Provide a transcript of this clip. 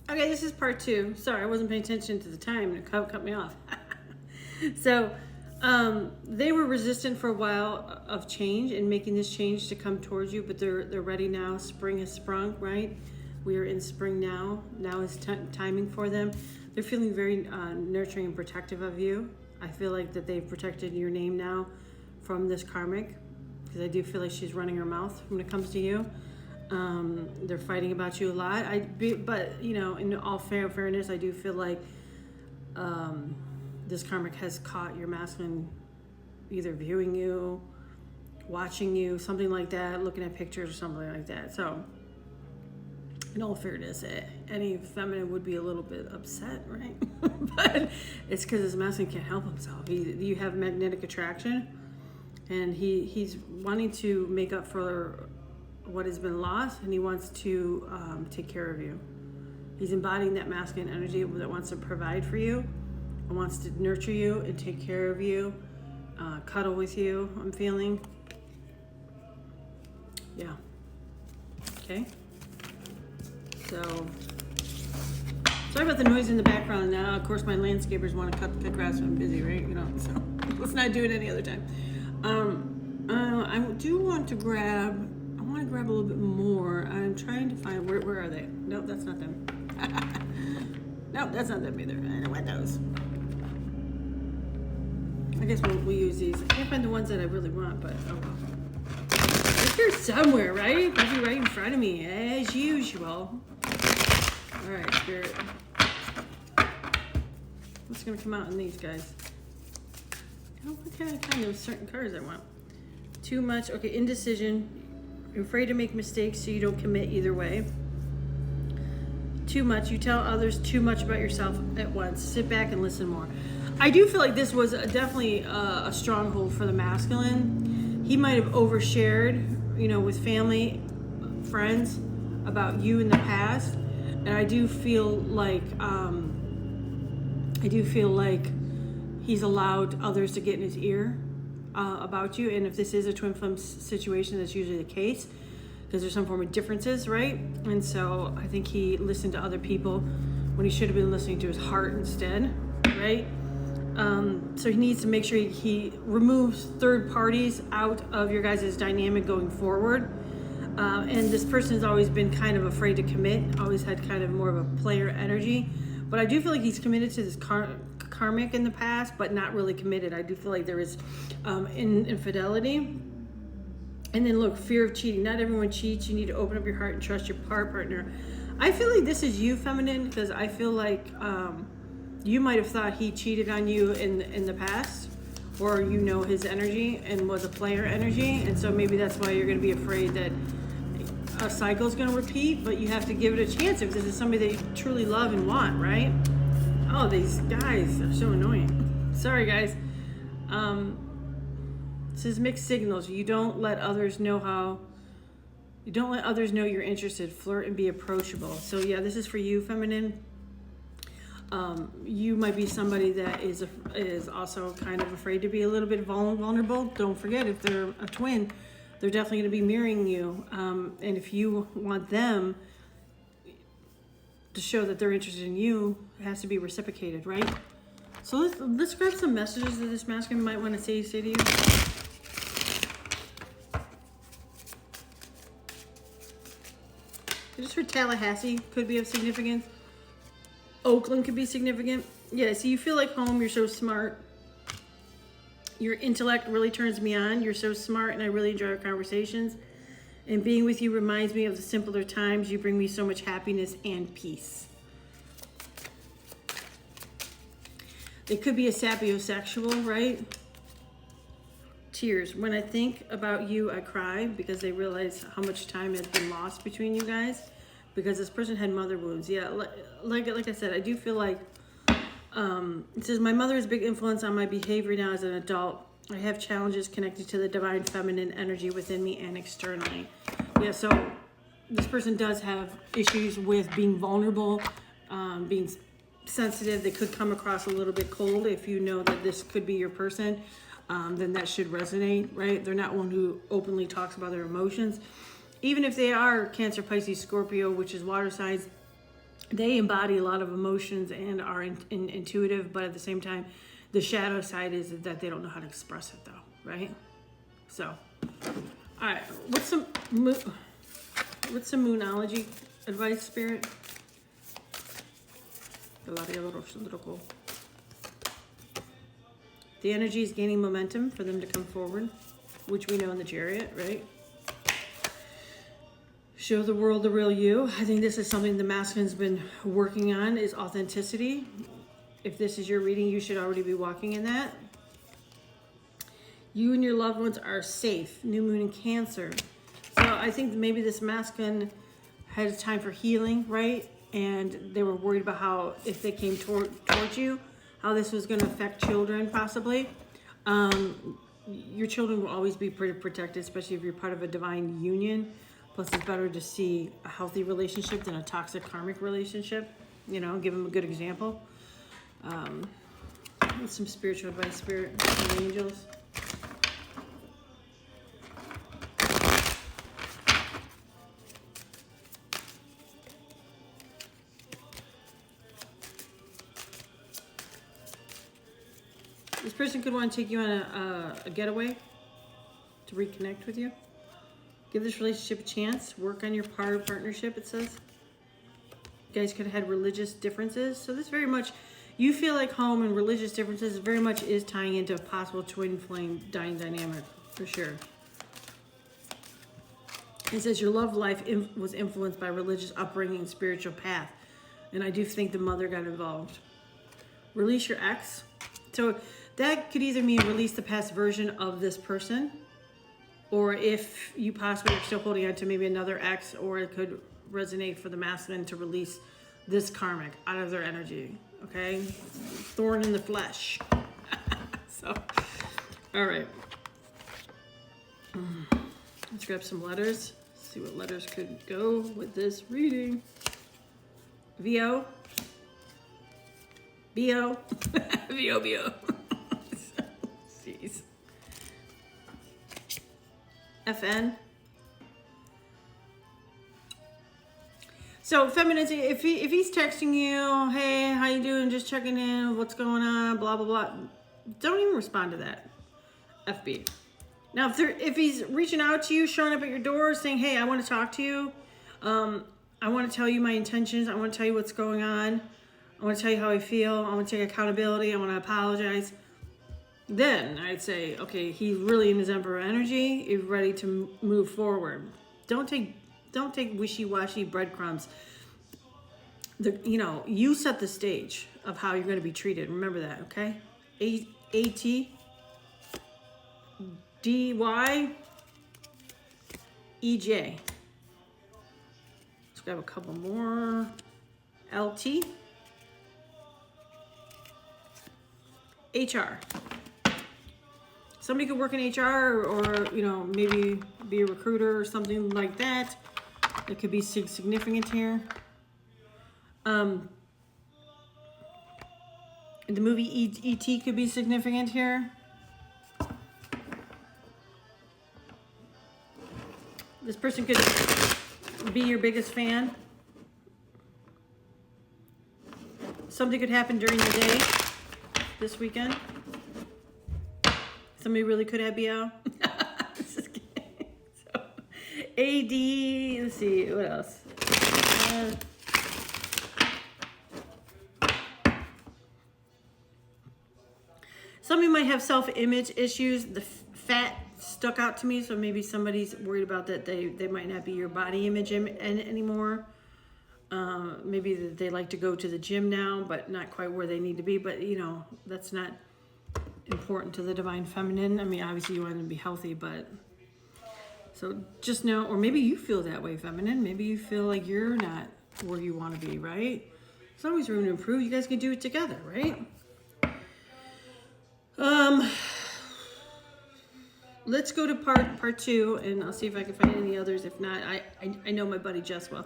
Okay, this is part two. Sorry, I wasn't paying attention to the time and it cut me off. So, they were resistant for a while of change and making this change to come towards you, but they're ready now. Spring has sprung, right? We are in spring now. Now is timing for them. They're feeling very nurturing and protective of you. I feel like that they've protected your name now from this karmic, because I do feel like she's running her mouth when it comes to you. They're fighting about you a lot. But you know, in all fairness, I do feel like this karmic has caught your masculine either viewing you, watching you, something like that, looking at pictures or something like that. So, in all fairness, any feminine would be a little bit upset, right? But it's because this masculine can't help himself. You have magnetic attraction, and he's wanting to make up for what has been lost, and he wants to take care of you. He's embodying that masculine energy that wants to provide for you, and wants to nurture you and take care of you, cuddle with you. I'm feeling, yeah. Okay. So, sorry about the noise in the background. Now, of course, my landscapers want to cut the grass when I'm busy, right? You know, so let's not do it any other time. I do want to grab. I want to grab a little bit more. I'm trying to find where are they? Nope, that's not them. Nope, that's not them either. I don't want those. I guess we'll use these. I can't find the ones that I really want, but oh well. It's here somewhere, right? It's right in front of me, as usual. All right, Spirit. What's gonna come out in these guys? Oh, what can I find? There's certain cards I want. Too much. Okay, indecision. You're afraid to make mistakes, so you don't commit either way. Too much. You tell others too much about yourself at once. Sit back and listen more. I do feel like this was definitely a stronghold for the masculine. He might have overshared, you know, with family, friends about you in the past, and I do feel like he's allowed others to get in his ear about you. And if this is a twin flame situation, that's usually the case, because there's some form of differences, right? And so I think he listened to other people when he should have been listening to his heart instead, right? So he needs to make sure he removes third parties out of your guys' dynamic going forward. And this person has always been kind of afraid to commit, always had kind of more of a player energy. But I do feel like he's committed to this karmic in the past, but not really committed. I do feel like there is infidelity. And then look, fear of cheating. Not everyone cheats. You need to open up your heart and trust your partner. I feel like this is you, feminine, because I feel like you might have thought he cheated on you in the past, or you know his energy and was a player energy, and so maybe that's why you're going to be afraid that a cycle is going to repeat. But you have to give it a chance if this is somebody that you truly love and want, right? Oh, these guys are so annoying. Sorry, guys. This is mixed signals. You don't let others know you're interested. Flirt and be approachable. So yeah, this is for you, feminine. You might be somebody that is also kind of afraid to be a little bit vulnerable. Don't forget, if they're a twin, they're definitely going to be mirroring you. And if you want them to show that they're interested in you, it has to be reciprocated, right? So let's grab some messages that this masculine might want to say to you. I just heard Tallahassee could be of significance. Oakland could be significant. Yeah, so you feel like home. You're so smart. Your intellect really turns me on. You're so smart, and I really enjoy our conversations. And being with you reminds me of the simpler times. You bring me so much happiness and peace. They could be a sapiosexual, right? Tears. When I think about you, I cry because they realize how much time has been lost between you guys, because this person had mother wounds. Yeah, like I said, I do feel like it says my mother has a big influence on my behavior now as an adult. I have challenges connected to the divine feminine energy within me and externally. Yeah, so this person does have issues with being vulnerable, being sensitive. They could come across a little bit cold. If you know that this could be your person, then that should resonate, right? They're not one who openly talks about their emotions. Even if they are Cancer, Pisces, Scorpio, which is water signs, they embody a lot of emotions and are intuitive, but at the same time, the shadow side is that they don't know how to express it, though, right? So, all right, what's some moonology advice, Spirit? The energy is gaining momentum for them to come forward, which we know in the Chariot, right? Show the world the real you. I think this is something the masculine's been working on, is authenticity. If this is your reading, you should already be walking in that. You and your loved ones are safe. New moon in Cancer. So I think maybe this masculine had a time for healing, right? And they were worried about how, if they came towards you, how this was going to affect children, possibly. Your children will always be pretty protected, especially if you're part of a divine union. Plus, it's better to see a healthy relationship than a toxic karmic relationship. You know, give them a good example. Some spiritual advice, Spirit, from the angels. This person could want to take you on a getaway to reconnect with you. Give this relationship a chance. Work on your partnership, it says. You guys could have had religious differences. So this very much, you feel like home, and religious differences very much is tying into a possible twin flame dying dynamic, for sure. It says your love life was influenced by religious upbringing and spiritual path. And I do think the mother got involved. Release your ex. So that could either mean release the past version of this person, or if you possibly are still holding on to maybe another ex, or it could resonate for the masculine to release this karmic out of their energy, okay? Thorn in the flesh. So, all right. Let's grab some letters. See what letters could go with this reading. VO. BO. VO, BO. Jeez. FN. So femininity, if he's texting you, hey, how you doing? Just checking in, what's going on, blah, blah, blah. Don't even respond to that. FB. Now, if he's reaching out to you, showing up at your door, saying, hey, I want to talk to you. I want to tell you my intentions. I want to tell you what's going on. I want to tell you how I feel. I want to take accountability. I want to apologize. Then I'd say, okay, he's really in his Emperor energy. He's ready to move forward. Don't take wishy-washy breadcrumbs. You set the stage of how you're going to be treated. Remember that, okay? AT, DY, EJ. Let's grab a couple more. LT, HR. Somebody could work in HR, or maybe be a recruiter or something like that. It could be significant here. In the movie E.T. could be significant here. This person could be your biggest fan. Something could happen during the day this weekend. Somebody really could have BO. Just kidding. So, AD, let's see, what else? Somebody might have self-image issues. The fat stuck out to me, so maybe somebody's worried about that they might not be your body image anymore. Maybe they like to go to the gym now, but not quite where they need to be. But, that's not important to the divine feminine. I mean, obviously you want them to be healthy, but so just know, or maybe you feel that way, feminine. Maybe you feel like you're not where you want to be, right? There's always room to improve. You guys can do it together, right? Let's go to part two, and I'll see if I can find any others. If not, I know my buddy Jess well.